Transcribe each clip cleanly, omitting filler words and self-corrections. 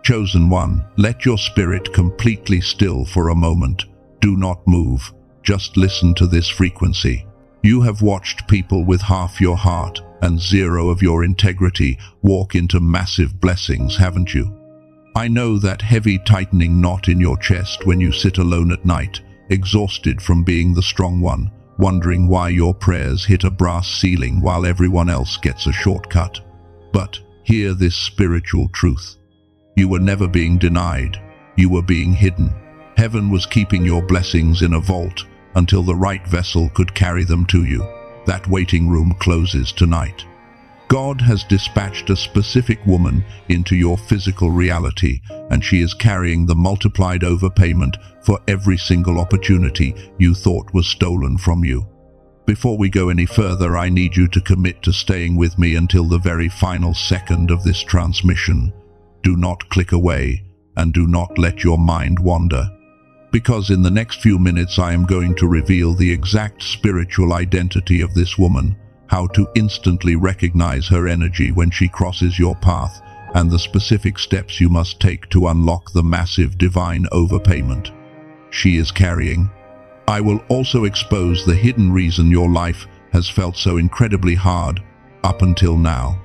Chosen one, let your spirit completely still for a moment. Do not move. Just listen to this frequency. You have watched people with half your heart and zero of your integrity walk into massive blessings, haven't you? I know that heavy tightening knot in your chest when you sit alone at night, exhausted from being the strong one, wondering why your prayers hit a brass ceiling while everyone else gets a shortcut. But hear this spiritual truth. You were never being denied. You were being hidden. Heaven was keeping your blessings in a vault until the right vessel could carry them to you. That waiting room closes tonight. God has dispatched a specific woman into your physical reality, and she is carrying the multiplied overpayment for every single opportunity you thought was stolen from you. Before we go any further, I need you to commit to staying with me until the very final second of this transmission. Do not click away, and do not let your mind wander. Because in the next few minutes I am going to reveal the exact spiritual identity of this woman, how to instantly recognize her energy when she crosses your path, and the specific steps you must take to unlock the massive divine overpayment she is carrying. I will also expose the hidden reason your life has felt so incredibly hard up until now.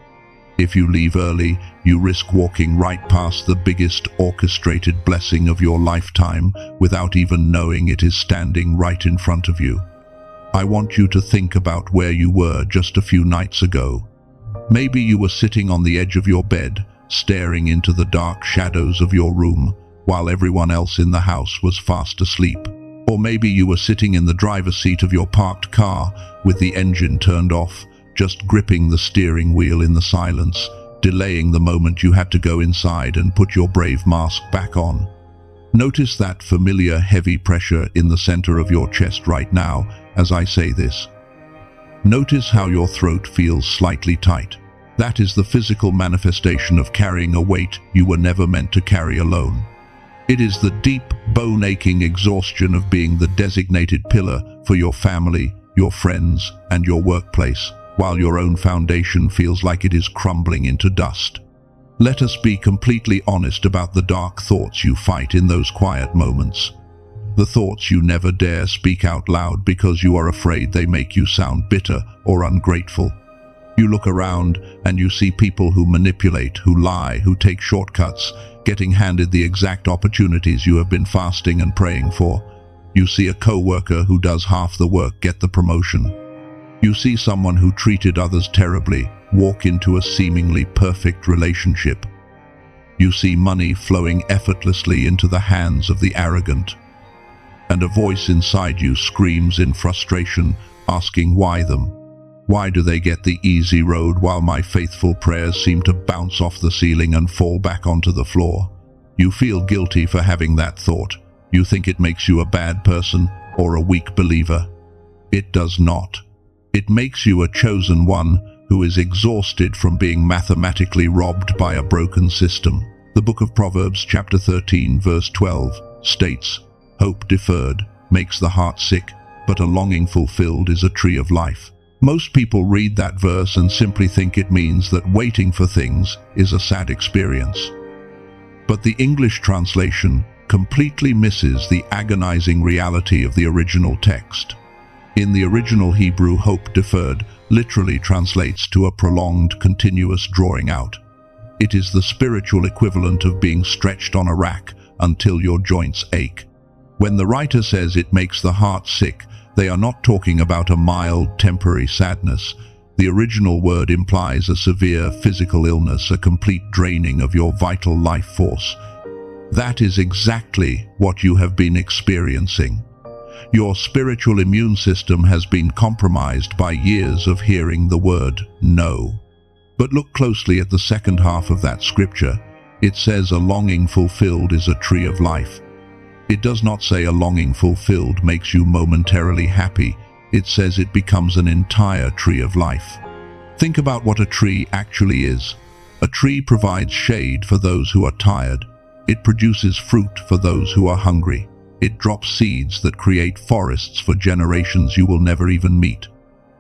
If you leave early, you risk walking right past the biggest orchestrated blessing of your lifetime without even knowing it is standing right in front of you. I want you to think about where you were just a few nights ago. Maybe you were sitting on the edge of your bed, staring into the dark shadows of your room, while everyone else in the house was fast asleep. Or maybe you were sitting in the driver's seat of your parked car with the engine turned off, just gripping the steering wheel in the silence, delaying the moment you had to go inside and put your brave mask back on. Notice that familiar heavy pressure in the center of your chest right now as I say this. Notice how your throat feels slightly tight. That is the physical manifestation of carrying a weight you were never meant to carry alone. It is the deep, bone-aching exhaustion of being the designated pillar for your family, your friends, and your workplace, while your own foundation feels like it is crumbling into dust. Let us be completely honest about the dark thoughts you fight in those quiet moments. The thoughts you never dare speak out loud because you are afraid they make you sound bitter or ungrateful. You look around and you see people who manipulate, who lie, who take shortcuts, getting handed the exact opportunities you have been fasting and praying for. You see a co-worker who does half the work get the promotion. You see someone who treated others terribly walk into a seemingly perfect relationship. You see money flowing effortlessly into the hands of the arrogant. And a voice inside you screams in frustration, asking why them? Why do they get the easy road while my faithful prayers seem to bounce off the ceiling and fall back onto the floor? You feel guilty for having that thought. You think it makes you a bad person or a weak believer. It does not. It makes you a chosen one who is exhausted from being mathematically robbed by a broken system. The book of Proverbs, chapter 13, verse 12, states, "Hope deferred makes the heart sick, but a longing fulfilled is a tree of life." Most people read that verse and simply think it means that waiting for things is a sad experience. But the English translation completely misses the agonizing reality of the original text. In the original Hebrew, hope deferred literally translates to a prolonged, continuous drawing out. It is the spiritual equivalent of being stretched on a rack until your joints ache. When the writer says it makes the heart sick, they are not talking about a mild, temporary sadness. The original word implies a severe physical illness, a complete draining of your vital life force. That is exactly what you have been experiencing. Your spiritual immune system has been compromised by years of hearing the word no. But look closely at the second half of that scripture. It says a longing fulfilled is a tree of life. It does not say a longing fulfilled makes you momentarily happy. It says it becomes an entire tree of life. Think about what a tree actually is. A tree provides shade for those who are tired. It produces fruit for those who are hungry. It drops seeds that create forests for generations you will never even meet.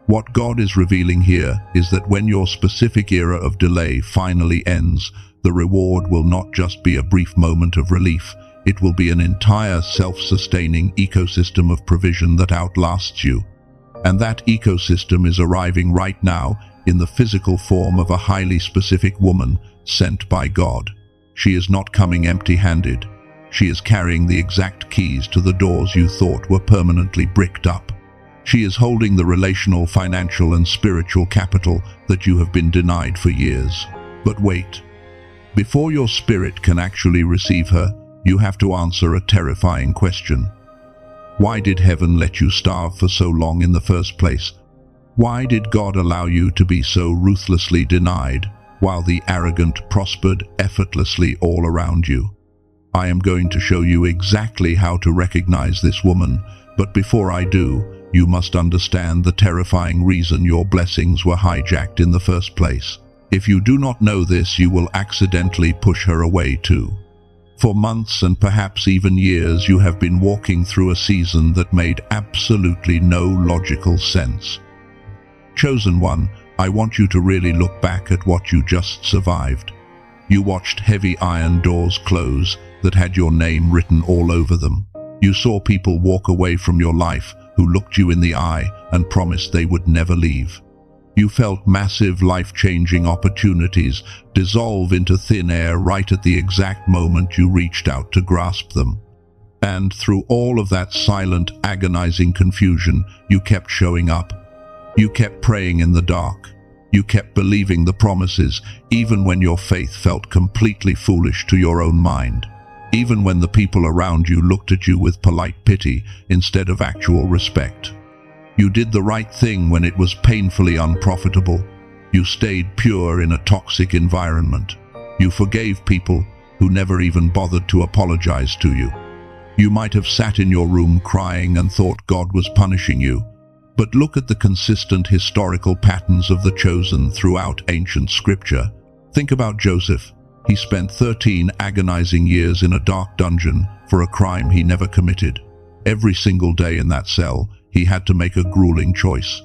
What God is revealing here is that when your specific era of delay finally ends, the reward will not just be a brief moment of relief, it will be an entire self-sustaining ecosystem of provision that outlasts you. And that ecosystem is arriving right now in the physical form of a highly specific woman sent by God. She is not coming empty-handed. She is carrying the exact keys to the doors you thought were permanently bricked up. She is holding the relational, financial, and spiritual capital that you have been denied for years. But wait. Before your spirit can actually receive her, you have to answer a terrifying question. Why did heaven let you starve for so long in the first place? Why did God allow you to be so ruthlessly denied, while the arrogant prospered effortlessly all around you? I am going to show you exactly how to recognize this woman, but before I do, you must understand the terrifying reason your blessings were hijacked in the first place. If you do not know this, you will accidentally push her away too. For months and perhaps even years, you have been walking through a season that made absolutely no logical sense. Chosen one, I want you to really look back at what you just survived. You watched heavy iron doors close that had your name written all over them. You saw people walk away from your life who looked you in the eye and promised they would never leave. You felt massive life-changing opportunities dissolve into thin air right at the exact moment you reached out to grasp them. And through all of that silent, agonizing confusion, you kept showing up. You kept praying in the dark. You kept believing the promises, even when your faith felt completely foolish to your own mind. Even when the people around you looked at you with polite pity instead of actual respect. You did the right thing when it was painfully unprofitable. You stayed pure in a toxic environment. You forgave people who never even bothered to apologize to you. You might have sat in your room crying and thought God was punishing you. But look at the consistent historical patterns of the chosen throughout ancient scripture. Think about Joseph. He spent 13 agonizing years in a dark dungeon for a crime he never committed. Every single day in that cell, he had to make a grueling choice.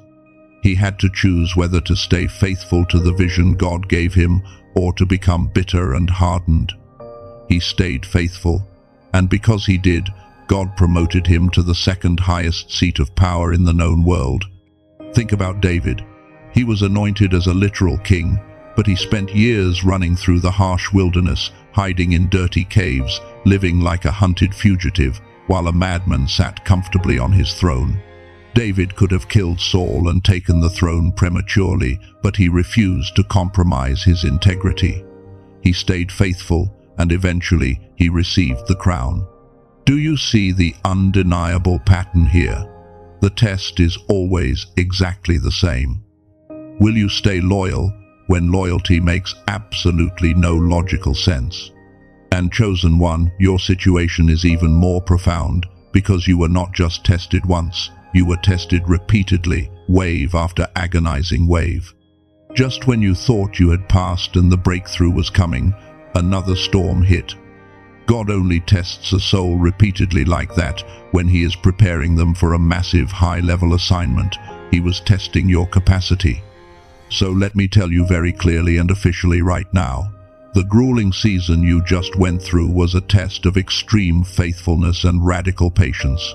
He had to choose whether to stay faithful to the vision God gave him or to become bitter and hardened. He stayed faithful, and because he did, God promoted him to the second highest seat of power in the known world. Think about David. He was anointed as a literal king, but he spent years running through the harsh wilderness, hiding in dirty caves, living like a hunted fugitive, while a madman sat comfortably on his throne. David could have killed Saul and taken the throne prematurely, but he refused to compromise his integrity. He stayed faithful, and eventually he received the crown. Do you see the undeniable pattern here? The test is always exactly the same. Will you stay loyal when loyalty makes absolutely no logical sense? And chosen one, your situation is even more profound because you were not just tested once, you were tested repeatedly, wave after agonizing wave. Just when you thought you had passed and the breakthrough was coming, another storm hit. God only tests a soul repeatedly like that when he is preparing them for a massive high-level assignment. He was testing your capacity. So let me tell you very clearly and officially right now, the grueling season you just went through was a test of extreme faithfulness and radical patience.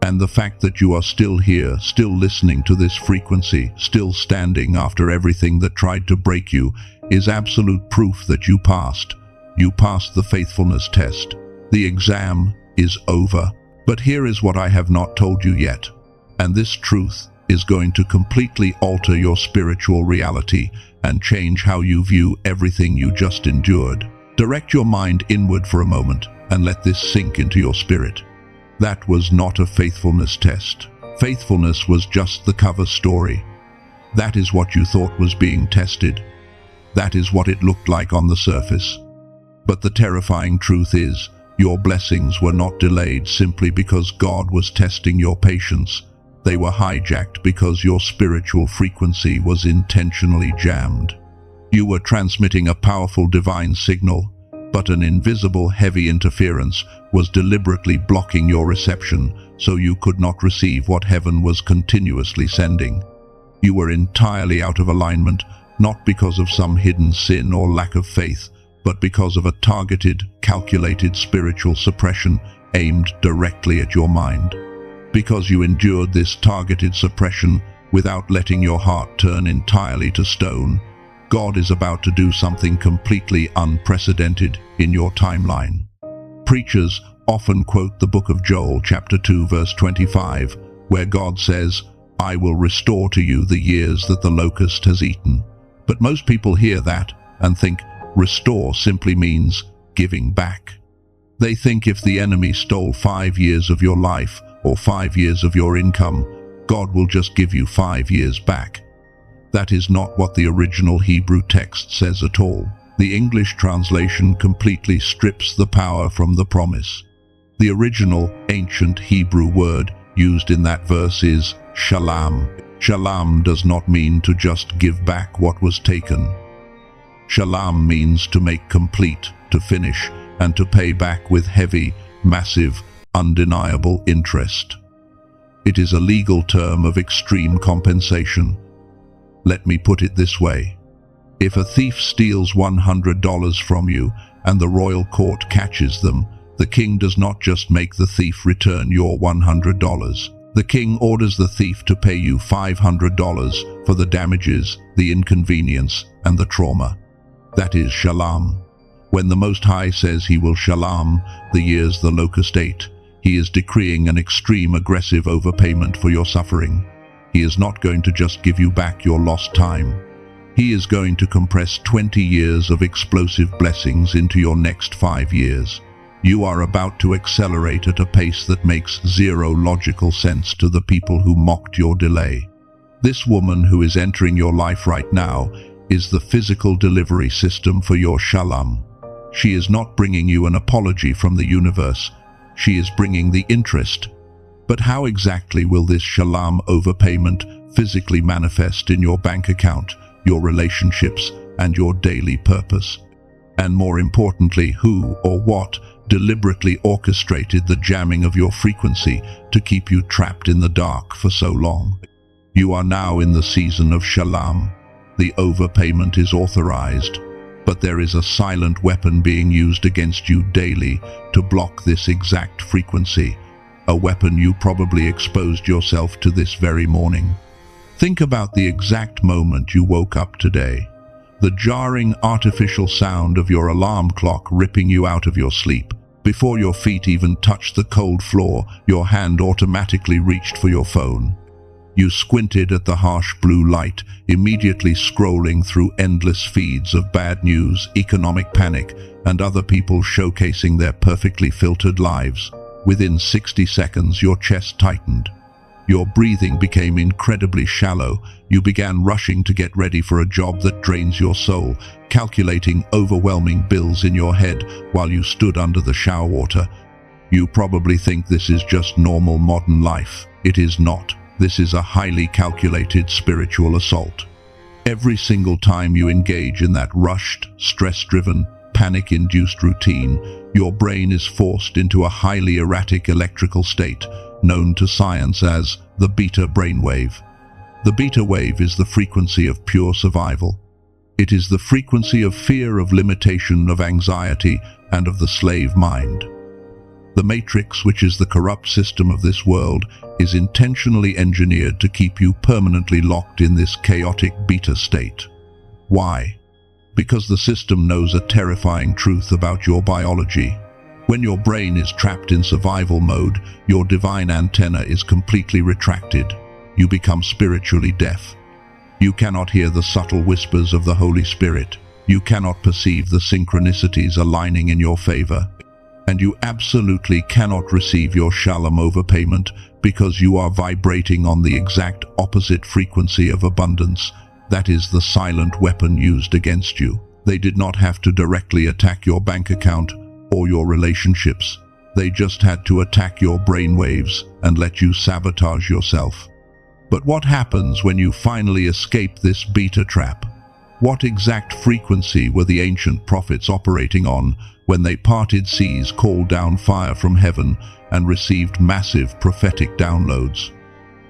And the fact that you are still here, still listening to this frequency, still standing after everything that tried to break you, is absolute proof that you passed. You passed the faithfulness test. The exam is over. But here is what I have not told you yet. And this truth is going to completely alter your spiritual reality and change how you view everything you just endured. Direct your mind inward for a moment and let this sink into your spirit. That was not a faithfulness test. Faithfulness was just the cover story. That is what you thought was being tested. That is what it looked like on the surface. But the terrifying truth is, your blessings were not delayed simply because God was testing your patience. They were hijacked because your spiritual frequency was intentionally jammed. You were transmitting a powerful divine signal, but an invisible heavy interference was deliberately blocking your reception so you could not receive what heaven was continuously sending. You were entirely out of alignment, not because of some hidden sin or lack of faith, but because of a targeted, calculated spiritual suppression aimed directly at your mind. Because you endured this targeted suppression without letting your heart turn entirely to stone, God is about to do something completely unprecedented in your timeline. Preachers often quote the book of Joel, chapter 2, verse 25, where God says, "I will restore to you the years that the locust has eaten." But most people hear that and think restore simply means giving back. They think if the enemy stole 5 years of your life or 5 years of your income, God will just give you 5 years back. That is not what the original Hebrew text says at all. The English translation completely strips the power from the promise. The original ancient Hebrew word used in that verse is Shalam. Shalam does not mean to just give back what was taken. Shalam means to make complete, to finish, and to pay back with heavy, massive, undeniable interest. It is a legal term of extreme compensation. Let me put it this way. If a thief steals $100 from you and the royal court catches them, the king does not just make the thief return your $100. The king orders the thief to pay you $500 for the damages, the inconvenience, and the trauma. That is Shalam. When the Most High says he will Shalam the years the locust ate, he is decreeing an extreme aggressive overpayment for your suffering. He is not going to just give you back your lost time. He is going to compress 20 years of explosive blessings into your next 5 years. You are about to accelerate at a pace that makes zero logical sense to the people who mocked your delay. This woman who is entering your life right now is the physical delivery system for your Shalam. She is not bringing you an apology from the universe. She is bringing the interest. But how exactly will this Shalam overpayment physically manifest in your bank account, your relationships, and your daily purpose? And more importantly, who or what deliberately orchestrated the jamming of your frequency to keep you trapped in the dark for so long? You are now in the season of Shalam. The overpayment is authorized, but there is a silent weapon being used against you daily to block this exact frequency, a weapon you probably exposed yourself to this very morning. Think about the exact moment you woke up today. The jarring artificial sound of your alarm clock ripping you out of your sleep. Before your feet even touched the cold floor, your hand automatically reached for your phone. You squinted at the harsh blue light, immediately scrolling through endless feeds of bad news, economic panic, and other people showcasing their perfectly filtered lives. Within 60 seconds, your chest tightened. Your breathing became incredibly shallow. You began rushing to get ready for a job that drains your soul, calculating overwhelming bills in your head while you stood under the shower water. You probably think this is just normal modern life. It is not. This is a highly calculated spiritual assault. Every single time you engage in that rushed, stress-driven, panic-induced routine, your brain is forced into a highly erratic electrical state, known to science as the beta brainwave. The beta wave is the frequency of pure survival. It is the frequency of fear, of limitation, of anxiety, and of the slave mind. The matrix, which is the corrupt system of this world, is intentionally engineered to keep you permanently locked in this chaotic beta state. Why? Because the system knows a terrifying truth about your biology. When your brain is trapped in survival mode, your divine antenna is completely retracted. You become spiritually deaf. You cannot hear the subtle whispers of the Holy Spirit. You cannot perceive the synchronicities aligning in your favor. And you absolutely cannot receive your Shalam overpayment because you are vibrating on the exact opposite frequency of abundance. That is the silent weapon used against you. They did not have to directly attack your bank account or your relationships. They just had to attack your brainwaves and let you sabotage yourself. But what happens when you finally escape this beta trap? What exact frequency were the ancient prophets operating on when they parted seas, called down fire from heaven, and received massive prophetic downloads?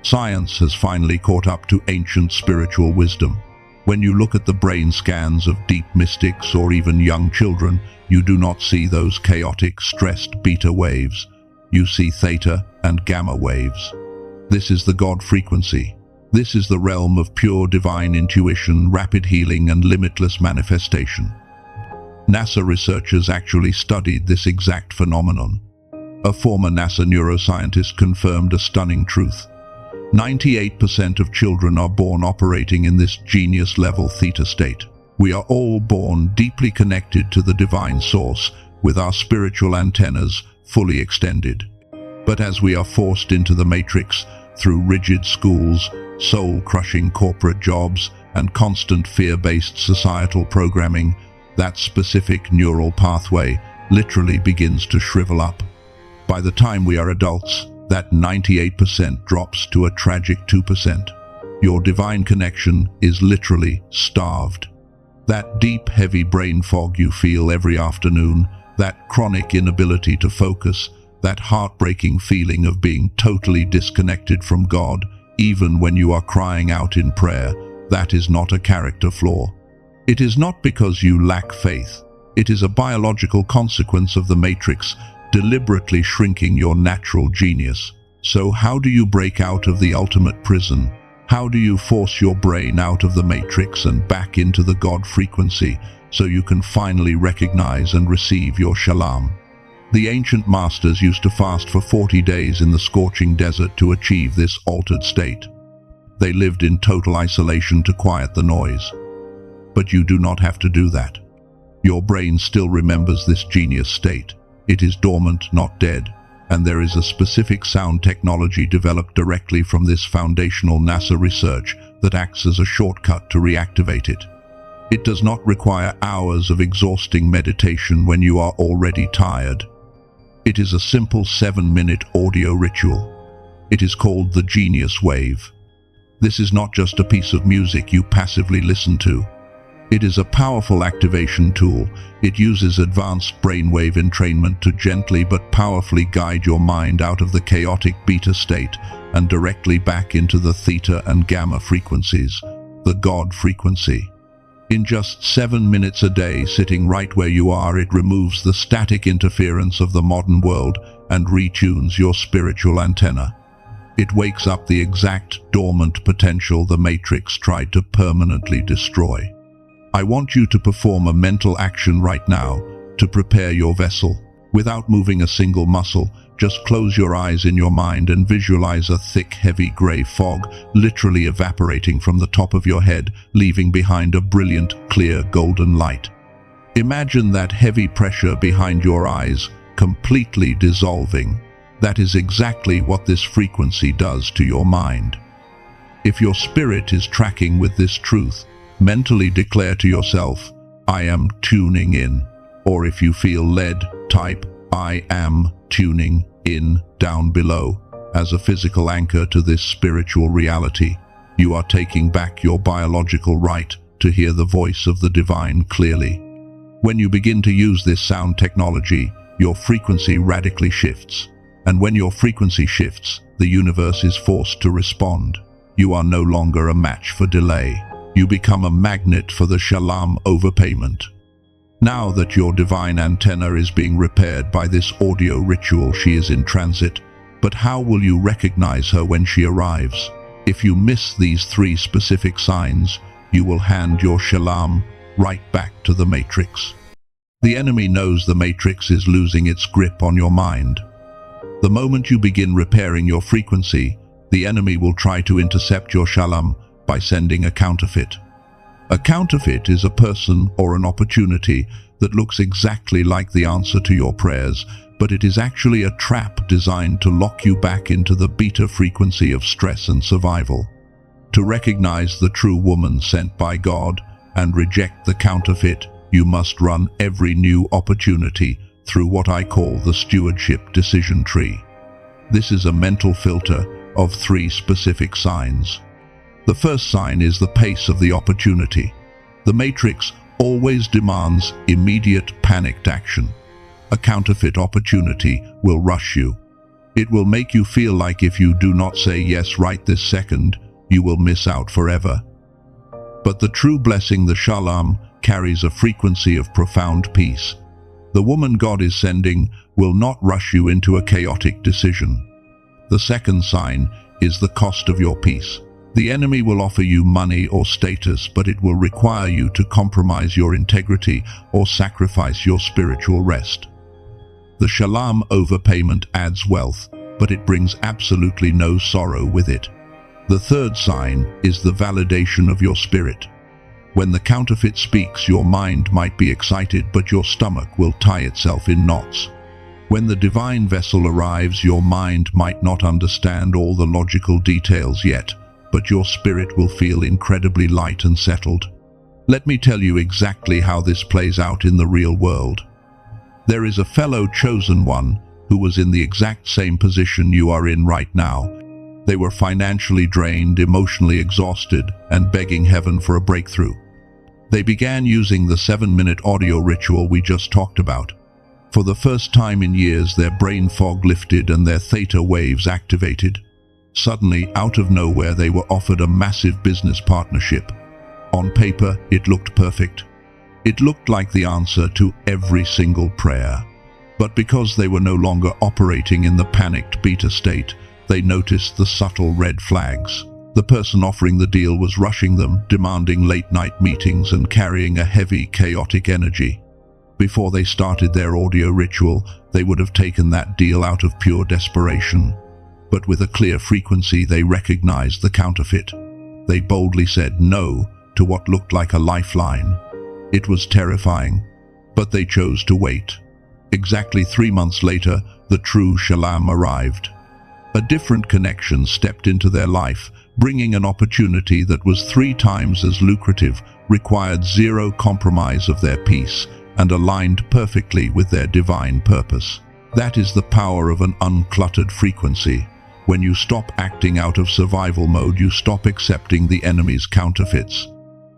Science has finally caught up to ancient spiritual wisdom. When you look at the brain scans of deep mystics or even young children, you do not see those chaotic, stressed beta waves. You see theta and gamma waves. This is the God frequency. This is the realm of pure divine intuition, rapid healing, and limitless manifestation. NASA researchers actually studied this exact phenomenon. A former NASA neuroscientist confirmed a stunning truth. 98% of children are born operating in this genius-level theta state. We are all born deeply connected to the divine source, with our spiritual antennas fully extended. But as we are forced into the matrix through rigid schools, soul-crushing corporate jobs, and constant fear-based societal programming, that specific neural pathway literally begins to shrivel up. By the time we are adults, that 98% drops to a tragic 2%. Your divine connection is literally starved. That deep, heavy brain fog you feel every afternoon, that chronic inability to focus, that heartbreaking feeling of being totally disconnected from God, even when you are crying out in prayer, that is not a character flaw. It is not because you lack faith. It is a biological consequence of the matrix deliberately shrinking your natural genius. So how do you break out of the ultimate prison? How do you force your brain out of the matrix and back into the God frequency so you can finally recognize and receive your Shalam? The ancient masters used to fast for 40 days in the scorching desert to achieve this altered state. They lived in total isolation to quiet the noise. But you do not have to do that. Your brain still remembers this genius state. It is dormant, not dead, and there is a specific sound technology developed directly from this foundational NASA research that acts as a shortcut to reactivate it. It does not require hours of exhausting meditation when you are already tired. It is a simple 7-minute audio ritual. It is called the Genius Wave. This is not just a piece of music you passively listen to. It is a powerful activation tool. It uses advanced brainwave entrainment to gently but powerfully guide your mind out of the chaotic beta state and directly back into the theta and gamma frequencies, the God frequency. In just 7 minutes a day, sitting right where you are, it removes the static interference of the modern world and retunes your spiritual antenna. It wakes up the exact dormant potential the matrix tried to permanently destroy. I want you to perform a mental action right now to prepare your vessel. Without moving a single muscle, just close your eyes in your mind and visualize a thick, heavy gray fog literally evaporating from the top of your head, leaving behind a brilliant, clear, golden light. Imagine that heavy pressure behind your eyes completely dissolving. That is exactly what this frequency does to your mind. If your spirit is tracking with this truth, mentally declare to yourself, I am tuning in. Or if you feel led, type, I am tuning in down below. As a physical anchor to this spiritual reality, you are taking back your biological right to hear the voice of the divine clearly. When you begin to use this sound technology, your frequency radically shifts. And when your frequency shifts, the universe is forced to respond. You are no longer a match for delay. You become a magnet for the Shalam overpayment. Now that your divine antenna is being repaired by this audio ritual, she is in transit. But how will you recognize her when she arrives? If you miss these 3 specific signs, you will hand your Shalam right back to the matrix. The enemy knows the matrix is losing its grip on your mind. The moment you begin repairing your frequency, the enemy will try to intercept your Shalam by sending a counterfeit. A counterfeit is a person or an opportunity that looks exactly like the answer to your prayers, but it is actually a trap designed to lock you back into the beta frequency of stress and survival. To recognize the true woman sent by God and reject the counterfeit, you must run every new opportunity through what I call the stewardship decision tree. This is a mental filter of 3 specific signs. The first sign is the pace of the opportunity. The matrix always demands immediate panicked action. A counterfeit opportunity will rush you. It will make you feel like if you do not say yes right this second, you will miss out forever. But the true blessing, the Shalam, carries a frequency of profound peace. The woman God is sending will not rush you into a chaotic decision. The second sign is the cost of your peace. The enemy will offer you money or status, but it will require you to compromise your integrity or sacrifice your spiritual rest. The Shalam, overpayment, adds wealth, but it brings absolutely no sorrow with it. The third sign is the validation of your spirit. When the counterfeit speaks, your mind might be excited, but your stomach will tie itself in knots. When the divine vessel arrives, your mind might not understand all the logical details yet, but your spirit will feel incredibly light and settled. Let me tell you exactly how this plays out in the real world. There is a fellow chosen one who was in the exact same position you are in right now. They were financially drained, emotionally exhausted, and begging heaven for a breakthrough. They began using the 7-minute audio ritual we just talked about. For the first time in years, their brain fog lifted and their theta waves activated. Suddenly, out of nowhere, they were offered a massive business partnership. On paper, it looked perfect. It looked like the answer to every single prayer. But because they were no longer operating in the panicked beta state, they noticed the subtle red flags. The person offering the deal was rushing them, demanding late-night meetings and carrying a heavy, chaotic energy. Before they started their audio ritual, they would have taken that deal out of pure desperation. But with a clear frequency, they recognized the counterfeit. They boldly said no to what looked like a lifeline. It was terrifying, but they chose to wait. Exactly 3 months later, the true Shalam arrived. A different connection stepped into their life, bringing an opportunity that was 3 times as lucrative, required zero compromise of their peace, and aligned perfectly with their divine purpose. That is the power of an uncluttered frequency. When you stop acting out of survival mode, you stop accepting the enemy's counterfeits.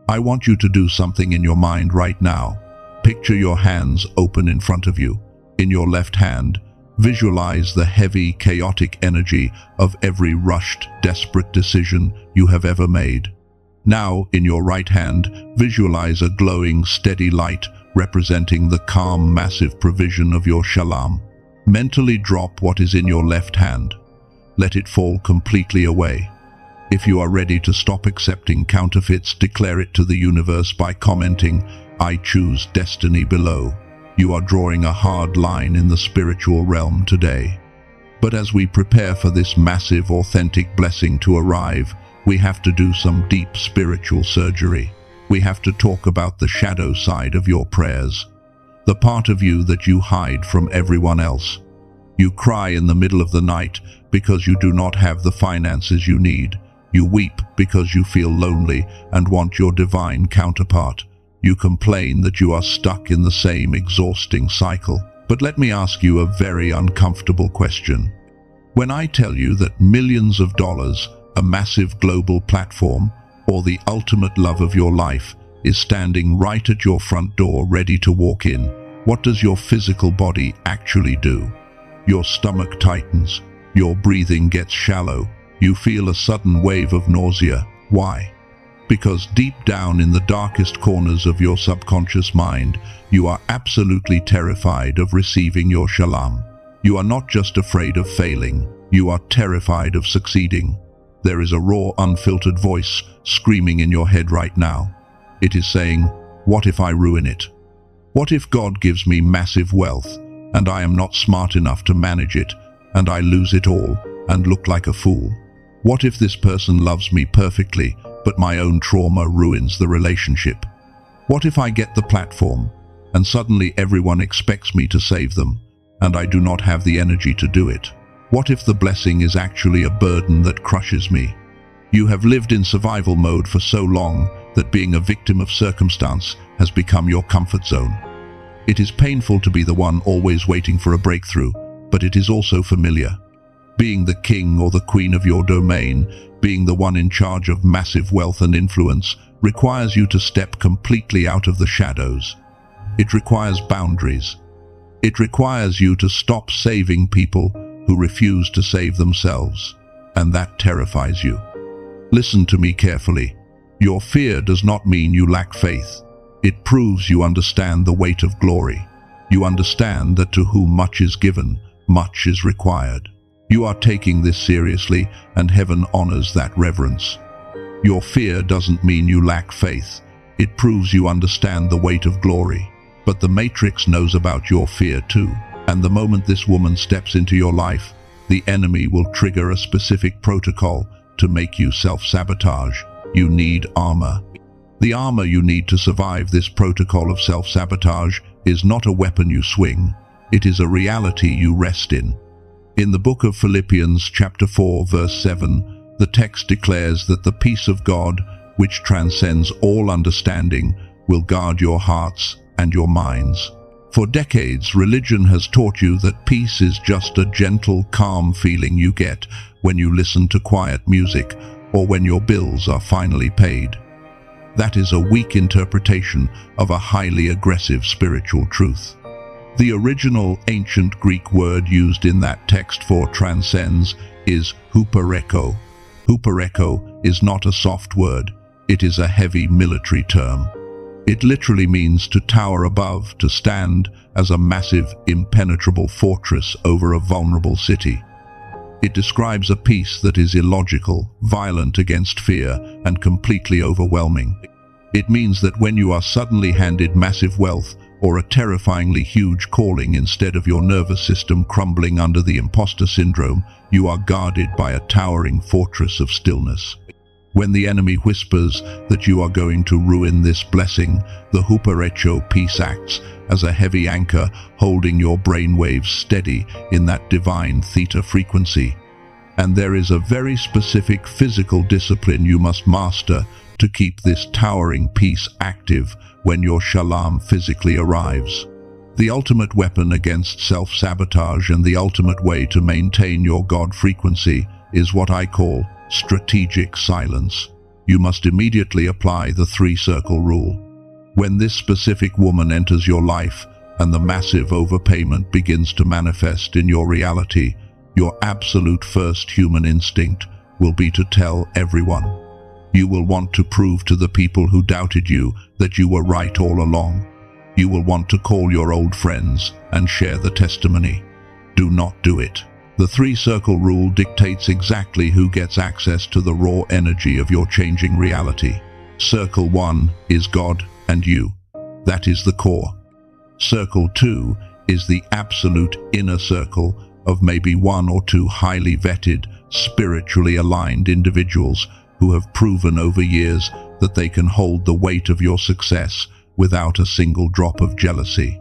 I want you to do something in your mind right now. Picture your hands open in front of you. In your left hand, visualize the heavy, chaotic energy of every rushed, desperate decision you have ever made. Now, in your right hand, visualize a glowing, steady light representing the calm, massive provision of your Shalam. Mentally drop what is in your left hand. Let it fall completely away. If you are ready to stop accepting counterfeits, declare it to the universe by commenting, "I choose destiny," below. You are drawing a hard line in the spiritual realm today. But as we prepare for this massive, authentic blessing to arrive, we have to do some deep spiritual surgery. We have to talk about the shadow side of your prayers, the part of you that you hide from everyone else. You cry in the middle of the night because you do not have the finances you need. You weep because you feel lonely and want your divine counterpart. You complain that you are stuck in the same exhausting cycle. But let me ask you a very uncomfortable question. When I tell you that millions of dollars, a massive global platform, or the ultimate love of your life is standing right at your front door ready to walk in, what does your physical body actually do? Your stomach tightens, your breathing gets shallow, you feel a sudden wave of nausea. Why? Because deep down in the darkest corners of your subconscious mind, you are absolutely terrified of receiving your Shalam. You are not just afraid of failing, you are terrified of succeeding. There is a raw, unfiltered voice screaming in your head right now. It is saying, what if I ruin it? What if God gives me massive wealth, and I am not smart enough to manage it, and I lose it all, and look like a fool? What if this person loves me perfectly, but my own trauma ruins the relationship? What if I get the platform, and suddenly everyone expects me to save them, and I do not have the energy to do it? What if the blessing is actually a burden that crushes me? You have lived in survival mode for so long that being a victim of circumstance has become your comfort zone. It is painful to be the one always waiting for a breakthrough, but it is also familiar. Being the king or the queen of your domain, being the one in charge of massive wealth and influence, requires you to step completely out of the shadows. It requires boundaries. It requires you to stop saving people who refuse to save themselves, and that terrifies you. Listen to me carefully. Your fear does not mean you lack faith. It proves you understand the weight of glory. You understand that to whom much is given, much is required. You are taking this seriously, and heaven honors that reverence. Your fear doesn't mean you lack faith. It proves you understand the weight of glory. But the Matrix knows about your fear too. And the moment this woman steps into your life, the enemy will trigger a specific protocol to make you self-sabotage. You need armor. The armor you need to survive this protocol of self-sabotage is not a weapon you swing. It is a reality you rest in. In the book of Philippians chapter 4 verse 7, the text declares that the peace of God, which transcends all understanding, will guard your hearts and your minds. For decades, religion has taught you that peace is just a gentle, calm feeling you get when you listen to quiet music or when your bills are finally paid. That is a weak interpretation of a highly aggressive spiritual truth. The original ancient Greek word used in that text for transcends is hupereko. Hupereko is not a soft word, it is a heavy military term. It literally means to tower above, to stand as a massive, impenetrable fortress over a vulnerable city. It describes a peace that is illogical, violent against fear, and completely overwhelming. It means that when you are suddenly handed massive wealth or a terrifyingly huge calling instead of your nervous system crumbling under the imposter syndrome, you are guarded by a towering fortress of stillness. When the enemy whispers that you are going to ruin this blessing, the Huperecho peace acts as a heavy anchor holding your brainwaves steady in that divine theta frequency. And there is a very specific physical discipline you must master to keep this towering peace active when your Shalam physically arrives. The ultimate weapon against self-sabotage and the ultimate way to maintain your God frequency is what I call strategic silence. You must immediately apply the three-circle rule. When this specific woman enters your life and the massive overpayment begins to manifest in your reality, your absolute first human instinct will be to tell everyone. You will want to prove to the people who doubted you that you were right all along. You will want to call your old friends and share the testimony. Do not do it. The three-circle rule dictates exactly who gets access to the raw energy of your changing reality. Circle 1 is God and you. That is the core. Circle 2 is the absolute inner circle of maybe one or two highly vetted, spiritually aligned individuals who have proven over years that they can hold the weight of your success without a single drop of jealousy.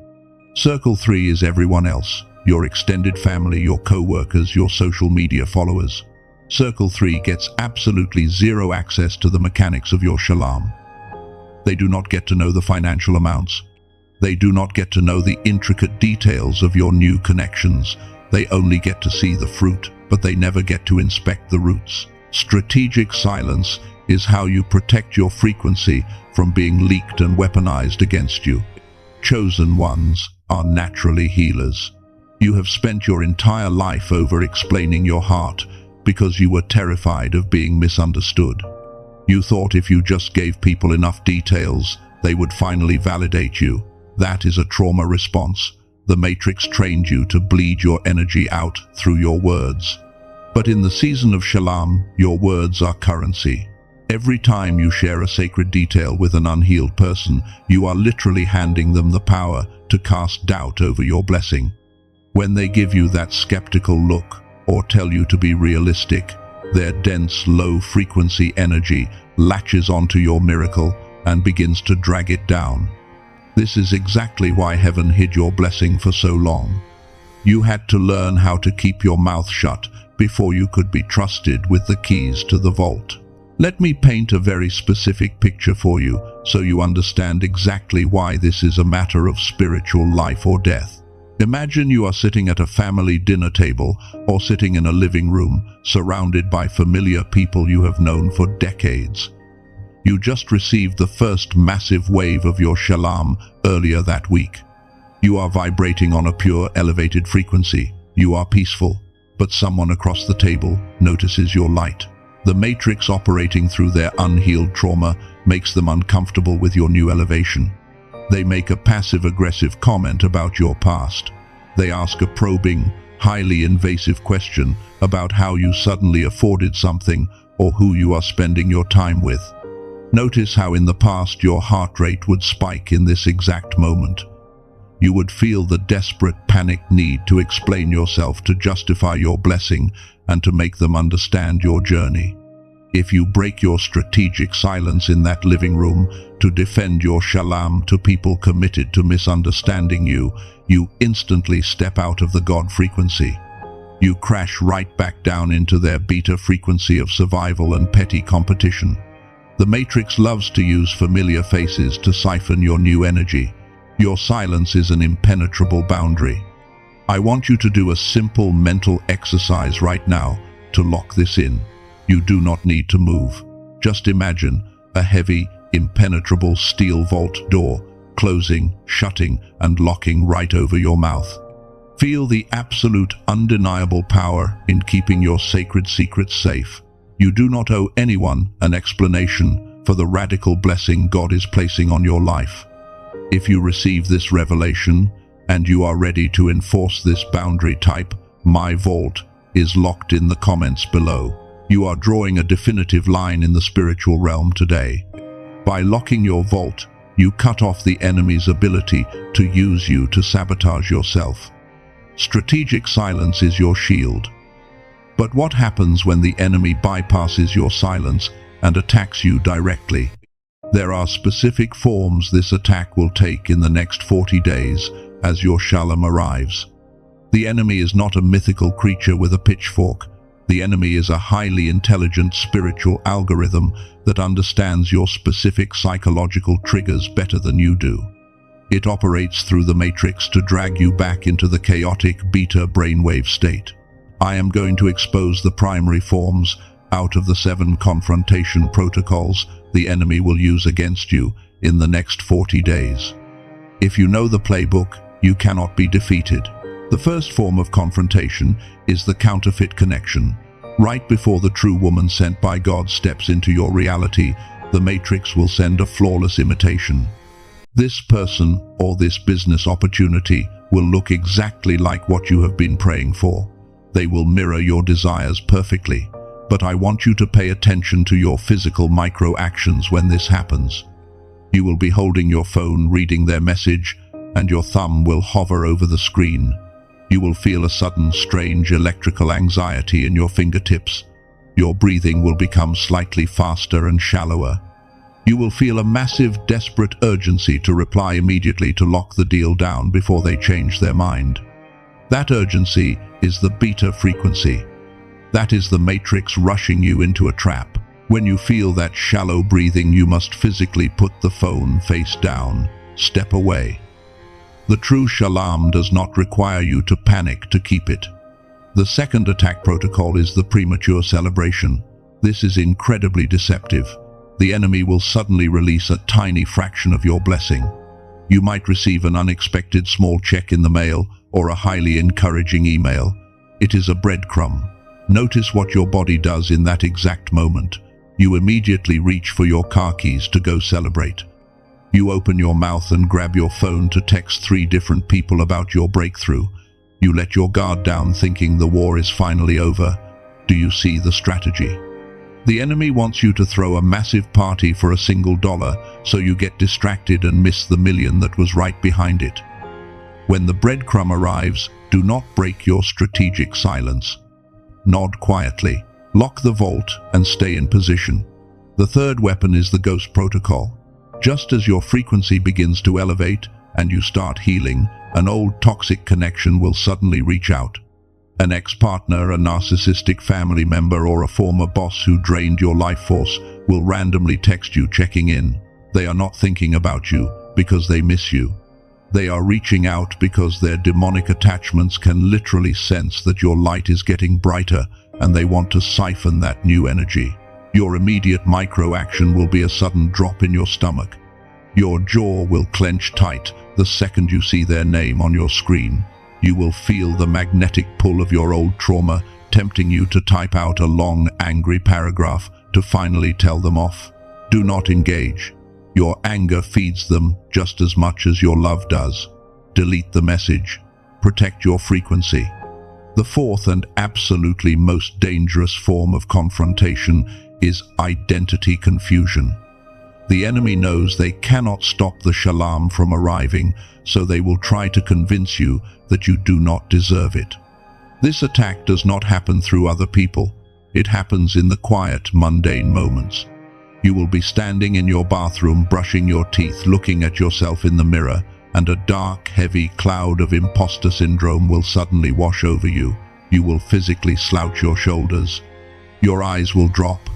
Circle 3 is everyone else. Your extended family, your co-workers, your social media followers. Circle 3 gets absolutely zero access to the mechanics of your Shalam. They do not get to know the financial amounts. They do not get to know the intricate details of your new connections. They only get to see the fruit, but they never get to inspect the roots. Strategic silence is how you protect your frequency from being leaked and weaponized against you. Chosen ones are naturally healers. You have spent your entire life over-explaining your heart because you were terrified of being misunderstood. You thought if you just gave people enough details, they would finally validate you. That is a trauma response. The Matrix trained you to bleed your energy out through your words. But in the season of Shalam, your words are currency. Every time you share a sacred detail with an unhealed person, you are literally handing them the power to cast doubt over your blessing. When they give you that skeptical look or tell you to be realistic, their dense, low-frequency energy latches onto your miracle and begins to drag it down. This is exactly why heaven hid your blessing for so long. You had to learn how to keep your mouth shut before you could be trusted with the keys to the vault. Let me paint a very specific picture for you so you understand exactly why this is a matter of spiritual life or death. Imagine you are sitting at a family dinner table or sitting in a living room surrounded by familiar people you have known for decades. You just received the first massive wave of your Shalam earlier that week. You are vibrating on a pure, elevated frequency. You are peaceful, but someone across the table notices your light. The matrix operating through their unhealed trauma makes them uncomfortable with your new elevation. They make a passive-aggressive comment about your past. They ask a probing, highly invasive question about how you suddenly afforded something or who you are spending your time with. Notice how in the past your heart rate would spike in this exact moment. You would feel the desperate panic need to explain yourself, to justify your blessing, and to make them understand your journey. If you break your strategic silence in that living room to defend your Shalam to people committed to misunderstanding you, you instantly step out of the God frequency. You crash right back down into their beta frequency of survival and petty competition. The matrix loves to use familiar faces to siphon your new energy. Your silence is an impenetrable boundary. I want you to do a simple mental exercise right now to lock this in. You do not need to move. Just imagine a heavy, impenetrable steel vault door closing, shutting, and locking right over your mouth. Feel the absolute, undeniable power in keeping your sacred secrets safe. You do not owe anyone an explanation for the radical blessing God is placing on your life. If you receive this revelation and you are ready to enforce this boundary, type "My Vault" is locked in the comments below. You are drawing a definitive line in the spiritual realm today. By locking your vault, you cut off the enemy's ability to use you to sabotage yourself. Strategic silence is your shield. But what happens when the enemy bypasses your silence and attacks you directly? There are specific forms this attack will take in the next 40 days as your Shalam arrives. The enemy is not a mythical creature with a pitchfork. The enemy is a highly intelligent spiritual algorithm that understands your specific psychological triggers better than you do. It operates through the matrix to drag you back into the chaotic beta brainwave state. I am going to expose the primary forms out of the 7 confrontation protocols the enemy will use against you in the next 40 days. If you know the playbook, you cannot be defeated. The first form of confrontation is the counterfeit connection. Right before the true woman sent by God steps into your reality, the matrix will send a flawless imitation. This person or this business opportunity will look exactly like what you have been praying for. They will mirror your desires perfectly. But I want you to pay attention to your physical micro-actions when this happens. You will be holding your phone, reading their message, and your thumb will hover over the screen. You will feel a sudden, strange electrical anxiety in your fingertips. Your breathing will become slightly faster and shallower. You will feel a massive, desperate urgency to reply immediately to lock the deal down before they change their mind. That urgency is the beta frequency. That is the matrix rushing you into a trap. When you feel that shallow breathing, you must physically put the phone face down. Step away. The true Shalam does not require you to panic to keep it. The second attack protocol is the premature celebration. This is incredibly deceptive. The enemy will suddenly release a tiny fraction of your blessing. You might receive an unexpected small check in the mail or a highly encouraging email. It is a breadcrumb. Notice what your body does in that exact moment. You immediately reach for your car keys to go celebrate. You open your mouth and grab your phone to text 3 different people about your breakthrough. You let your guard down, thinking the war is finally over. Do you see the strategy? The enemy wants you to throw a massive party for a single dollar, so you get distracted and miss the million that was right behind it. When the breadcrumb arrives, do not break your strategic silence. Nod quietly, lock the vault, and stay in position. The third weapon is the ghost protocol. Just as your frequency begins to elevate and you start healing, an old toxic connection will suddenly reach out. An ex-partner, a narcissistic family member, or a former boss who drained your life force will randomly text you checking in. They are not thinking about you because they miss you. They are reaching out because their demonic attachments can literally sense that your light is getting brighter and they want to siphon that new energy. Your immediate micro-action will be a sudden drop in your stomach. Your jaw will clench tight the second you see their name on your screen. You will feel the magnetic pull of your old trauma tempting you to type out a long, angry paragraph to finally tell them off. Do not engage. Your anger feeds them just as much as your love does. Delete the message. Protect your frequency. The fourth and absolutely most dangerous form of confrontation is identity confusion. The enemy knows they cannot stop the Shalam from arriving, so they will try to convince you that you do not deserve it. This attack does not happen through other people. It happens in the quiet, mundane moments. You will be standing in your bathroom, brushing your teeth, looking at yourself in the mirror, and a dark, heavy cloud of imposter syndrome will suddenly wash over you. You will physically slouch your shoulders. Your eyes will drop.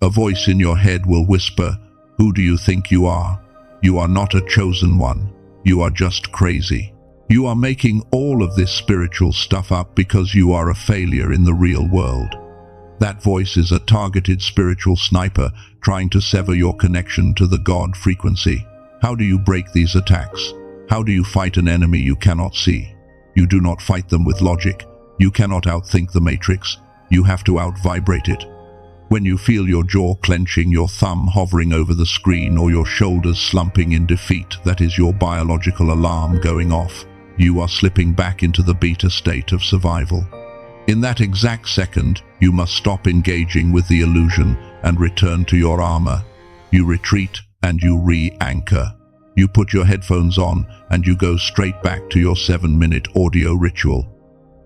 A voice in your head will whisper, "Who do you think you are? You are not a chosen one. You are just crazy. You are making all of this spiritual stuff up because you are a failure in the real world." That voice is a targeted spiritual sniper trying to sever your connection to the God frequency. How do you break these attacks? How do you fight an enemy you cannot see? You do not fight them with logic. You cannot outthink the matrix. You have to out-vibrate it. When you feel your jaw clenching, your thumb hovering over the screen, or your shoulders slumping in defeat, that is your biological alarm going off. You are slipping back into the beta state of survival. In that exact second, you must stop engaging with the illusion and return to your armor. You retreat and you re-anchor. You put your headphones on and you go straight back to your 7-minute audio ritual.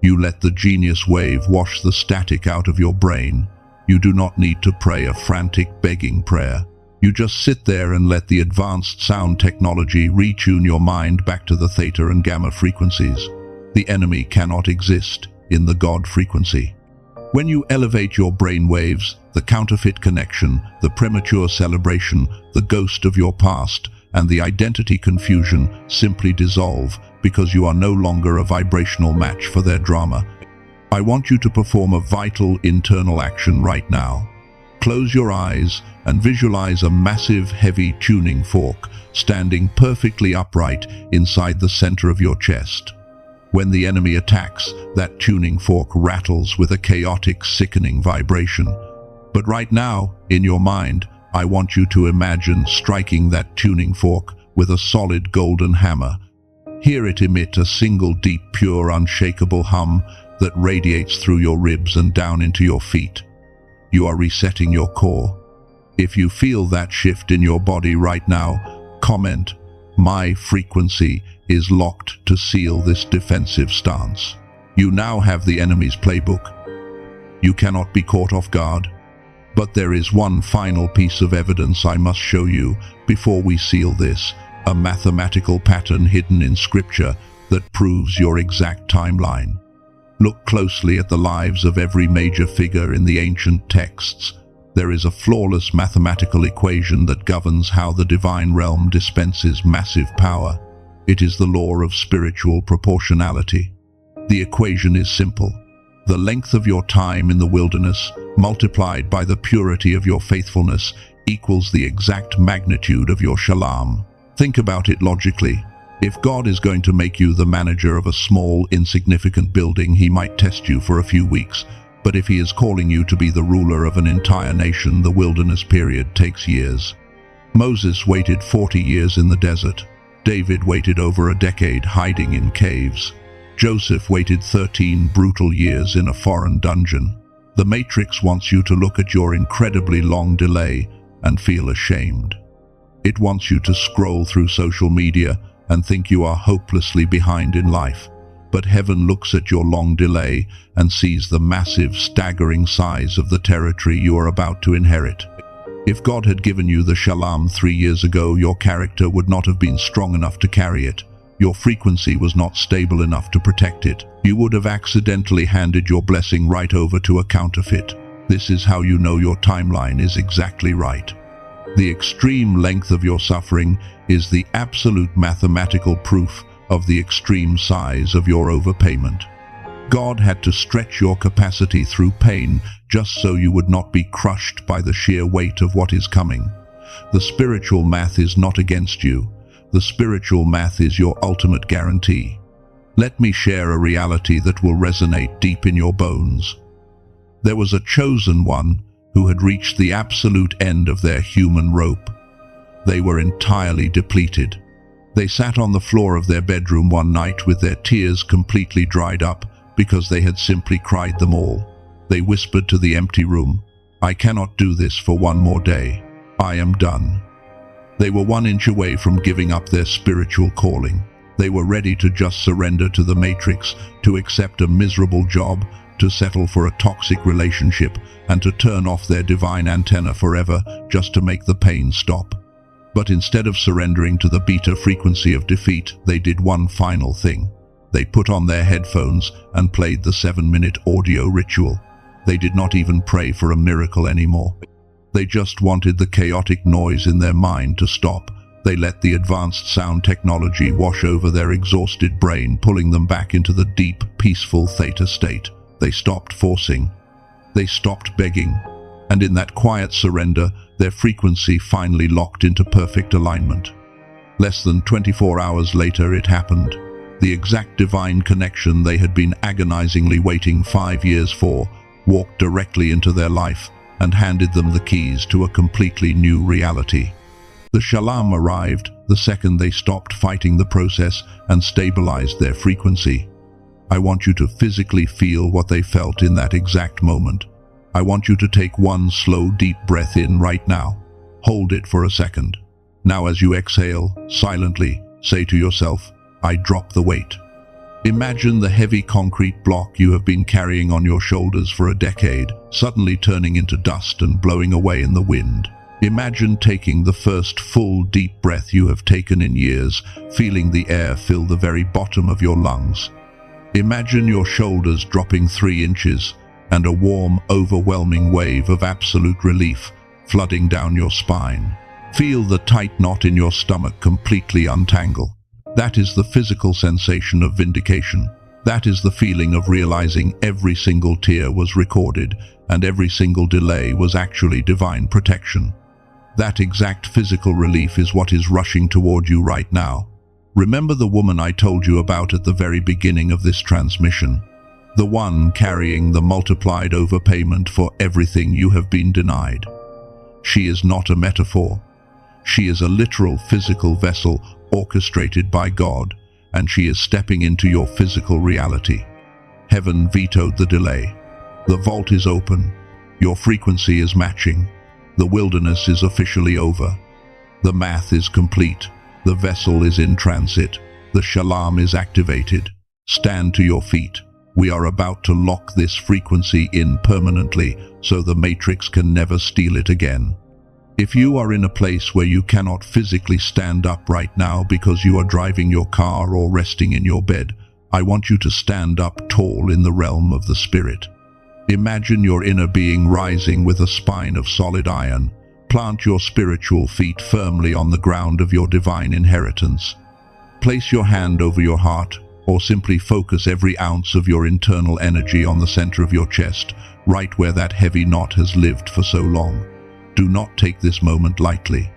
You let the genius wave wash the static out of your brain. You do not need to pray a frantic begging prayer. You just sit there and let the advanced sound technology retune your mind back to the Theta and Gamma frequencies. The enemy cannot exist in the God frequency. When you elevate your brain waves, the counterfeit connection, the premature celebration, the ghost of your past, and the identity confusion simply dissolve because you are no longer a vibrational match for their drama. I want you to perform a vital internal action right now. Close your eyes and visualize a massive, heavy tuning fork standing perfectly upright inside the center of your chest. When the enemy attacks, that tuning fork rattles with a chaotic, sickening vibration. But right now, in your mind, I want you to imagine striking that tuning fork with a solid golden hammer. Hear it emit a single deep, pure, unshakable hum that radiates through your ribs and down into your feet. You are resetting your core. If you feel that shift in your body right now, comment, "My frequency is locked to seal this defensive stance." You now have the enemy's playbook. You cannot be caught off guard. But there is one final piece of evidence I must show you before we seal this, a mathematical pattern hidden in scripture that proves your exact timeline. Look closely at the lives of every major figure in the ancient texts. There is a flawless mathematical equation that governs how the divine realm dispenses massive power. It is the law of spiritual proportionality. The equation is simple. The length of your time in the wilderness, multiplied by the purity of your faithfulness, equals the exact magnitude of your Shalam. Think about it logically. If God is going to make you the manager of a small, insignificant building, he might test you for a few weeks. But if he is calling you to be the ruler of an entire nation, the wilderness period takes years. Moses waited 40 years in the desert. David waited over a decade hiding in caves. Joseph waited 13 brutal years in a foreign dungeon. The Matrix wants you to look at your incredibly long delay and feel ashamed. It wants you to scroll through social media and think you are hopelessly behind in life. But heaven looks at your long delay and sees the massive, staggering size of the territory you are about to inherit. If God had given you the Shalam 3 years ago, your character would not have been strong enough to carry it. Your frequency was not stable enough to protect it. You would have accidentally handed your blessing right over to a counterfeit. This is how you know your timeline is exactly right. The extreme length of your suffering is the absolute mathematical proof of the extreme size of your overpayment. God had to stretch your capacity through pain just so you would not be crushed by the sheer weight of what is coming. The spiritual math is not against you. The spiritual math is your ultimate guarantee. Let me share a reality that will resonate deep in your bones. There was a chosen one who had reached the absolute end of their human rope. They were entirely depleted. They sat on the floor of their bedroom one night with their tears completely dried up because they had simply cried them all. They whispered to the empty room, "I cannot do this for one more day. I am done." They were 1 inch away from giving up their spiritual calling. They were ready to just surrender to the matrix, to accept a miserable job, to settle for a toxic relationship, and to turn off their divine antenna forever just to make the pain stop. But instead of surrendering to the beta frequency of defeat, they did one final thing. They put on their headphones and played the 7-minute audio ritual. They did not even pray for a miracle anymore. They just wanted the chaotic noise in their mind to stop. They let the advanced sound technology wash over their exhausted brain, pulling them back into the deep, peaceful theta state. They stopped forcing. They stopped begging. And in that quiet surrender, their frequency finally locked into perfect alignment. Less than 24 hours later, it happened. The exact divine connection they had been agonizingly waiting 5 years for walked directly into their life and handed them the keys to a completely new reality. The Shalam arrived the second they stopped fighting the process and stabilized their frequency. I want you to physically feel what they felt in that exact moment. I want you to take one slow, deep breath in right now. Hold it for a second. Now as you exhale, silently, say to yourself, "I drop the weight." Imagine the heavy concrete block you have been carrying on your shoulders for a decade, suddenly turning into dust and blowing away in the wind. Imagine taking the first full, deep breath you have taken in years, feeling the air fill the very bottom of your lungs. Imagine your shoulders dropping 3 inches and a warm, overwhelming wave of absolute relief flooding down your spine. Feel the tight knot in your stomach completely untangle. That is the physical sensation of vindication. That is the feeling of realizing every single tear was recorded and every single delay was actually divine protection. That exact physical relief is what is rushing toward you right now. Remember the woman I told you about at the very beginning of this transmission? The one carrying the multiplied overpayment for everything you have been denied. She is not a metaphor. She is a literal physical vessel orchestrated by God, and she is stepping into your physical reality. Heaven vetoed the delay. The vault is open. Your frequency is matching. The wilderness is officially over. The math is complete. The vessel is in transit. The Shalam is activated. Stand to your feet. We are about to lock this frequency in permanently so the matrix can never steal it again. If you are in a place where you cannot physically stand up right now because you are driving your car or resting in your bed, I want you to stand up tall in the realm of the spirit. Imagine your inner being rising with a spine of solid iron. Plant your spiritual feet firmly on the ground of your divine inheritance. Place your hand over your heart, or simply focus every ounce of your internal energy on the center of your chest, right where that heavy knot has lived for so long. Do not take this moment lightly.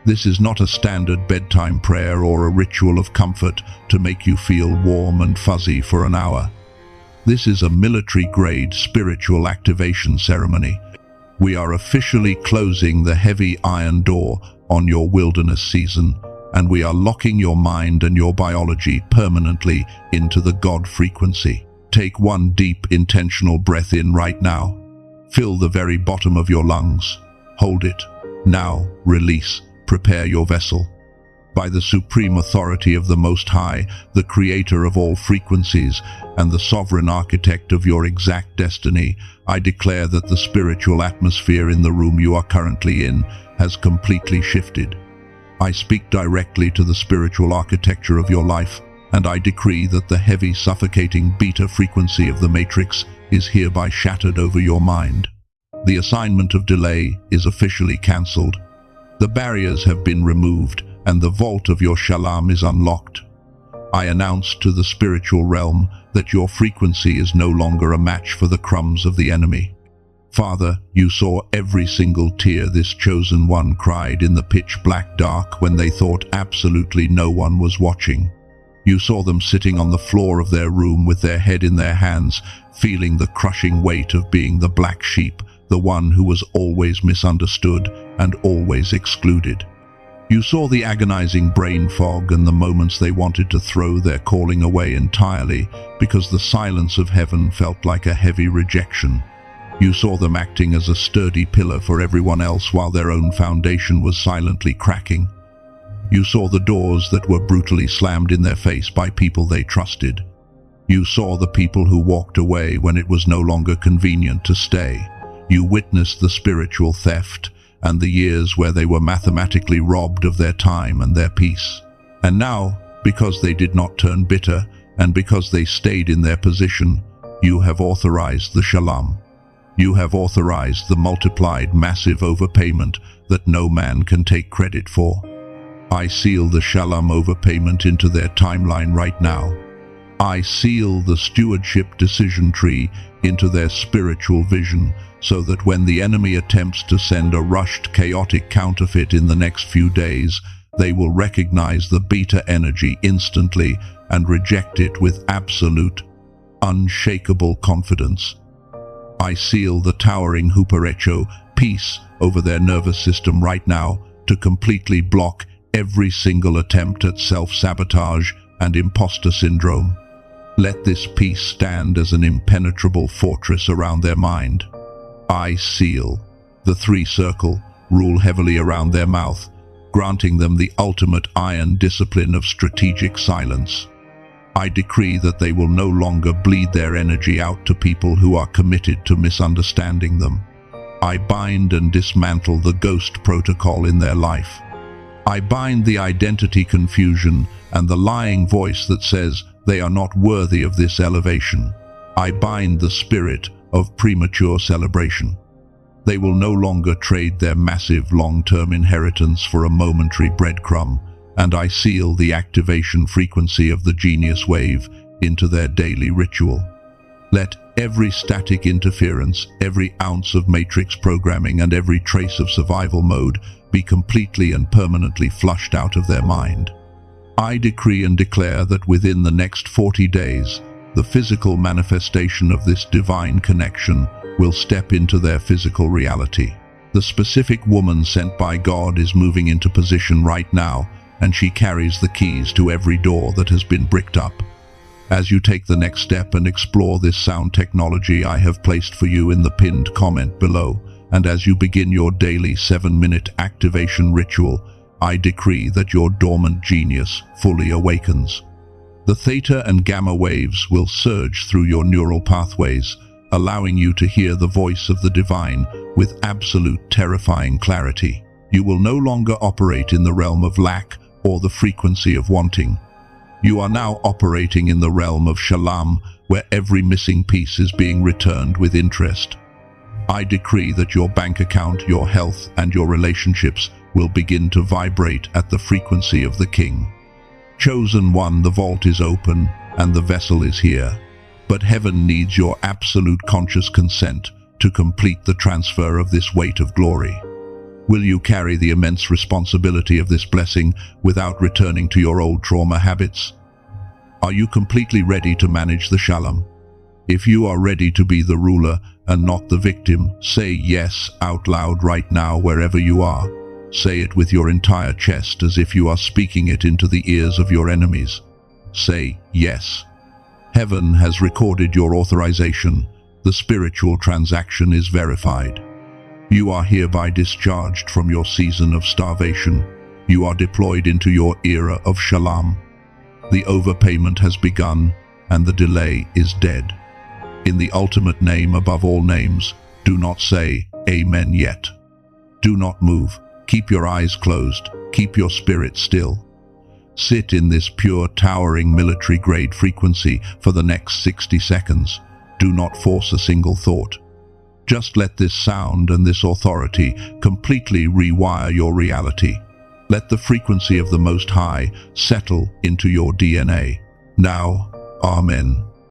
This is not a standard bedtime prayer or a ritual of comfort to make you feel warm and fuzzy for an hour. This is a military-grade spiritual activation ceremony. We are officially closing the heavy iron door on your wilderness season, and we are locking your mind and your biology permanently into the God frequency. Take one deep, intentional breath in right now. Fill the very bottom of your lungs. Hold it. Now, release. Prepare your vessel. By the supreme authority of the Most High, the creator of all frequencies, and the sovereign architect of your exact destiny, I declare that the spiritual atmosphere in the room you are currently in has completely shifted. I speak directly to the spiritual architecture of your life, and I decree that the heavy, suffocating beta frequency of the matrix is hereby shattered over your mind. The assignment of delay is officially cancelled. The barriers have been removed, and the vault of your Shalam is unlocked. I announce to the spiritual realm that your frequency is no longer a match for the crumbs of the enemy. Father, you saw every single tear this chosen one cried in the pitch black dark when they thought absolutely no one was watching. You saw them sitting on the floor of their room with their head in their hands, feeling the crushing weight of being the black sheep, the one who was always misunderstood and always excluded. You saw the agonizing brain fog and the moments they wanted to throw their calling away entirely because the silence of heaven felt like a heavy rejection. You saw them acting as a sturdy pillar for everyone else while their own foundation was silently cracking. You saw the doors that were brutally slammed in their face by people they trusted. You saw the people who walked away when it was no longer convenient to stay. You witnessed the spiritual theft and the years where they were mathematically robbed of their time and their peace. And now, because they did not turn bitter and because they stayed in their position, you have authorized the Shalam. You have authorized the multiplied massive overpayment that no man can take credit for. I seal the Shalam overpayment into their timeline right now. I seal the stewardship decision tree into their spiritual vision so that when the enemy attempts to send a rushed, chaotic counterfeit in the next few days, they will recognize the beta energy instantly and reject it with absolute, unshakable confidence. I seal the towering Huparecho peace over their nervous system right now to completely block every single attempt at self-sabotage and imposter syndrome. Let this peace stand as an impenetrable fortress around their mind. I seal the three-circle rule heavily around their mouth, granting them the ultimate iron discipline of strategic silence. I decree that they will no longer bleed their energy out to people who are committed to misunderstanding them. I bind and dismantle the ghost protocol in their life. I bind the identity confusion and the lying voice that says they are not worthy of this elevation. I bind the spirit of premature celebration. They will no longer trade their massive long-term inheritance for a momentary breadcrumb, and I seal the activation frequency of the genius wave into their daily ritual. Let every static interference, every ounce of matrix programming, and every trace of survival mode be completely and permanently flushed out of their mind. I decree and declare that within the next 40 days, the physical manifestation of this divine connection will step into their physical reality. The specific woman sent by God is moving into position right now, and she carries the keys to every door that has been bricked up. As you take the next step and explore this sound technology I have placed for you in the pinned comment below, and as you begin your daily 7-minute activation ritual, I decree that your dormant genius fully awakens. The Theta and Gamma waves will surge through your neural pathways, allowing you to hear the voice of the divine with absolute terrifying clarity. You will no longer operate in the realm of lack or the frequency of wanting. You are now operating in the realm of Shalam, where every missing piece is being returned with interest. I decree that your bank account, your health, and your relationships will begin to vibrate at the frequency of the King. Chosen one, the vault is open and the vessel is here, but heaven needs your absolute conscious consent to complete the transfer of this weight of glory. Will you carry the immense responsibility of this blessing without returning to your old trauma habits? Are you completely ready to manage the Shalam? If you are ready to be the ruler and not the victim, say yes out loud right now wherever you are. Say it with your entire chest as if you are speaking it into the ears of your enemies. Say yes. Heaven has recorded your authorization. The spiritual transaction is verified. You are hereby discharged from your season of starvation. You are deployed into your era of Shalam. The overpayment has begun, and the delay is dead. In the ultimate name above all names, do not say Amen yet. Do not move. Keep your eyes closed. Keep your spirit still. Sit in this pure, towering, military-grade frequency for the next 60 seconds. Do not force a single thought. Just let this sound and this authority completely rewire your reality. Let the frequency of the Most High settle into your DNA. Now, Amen.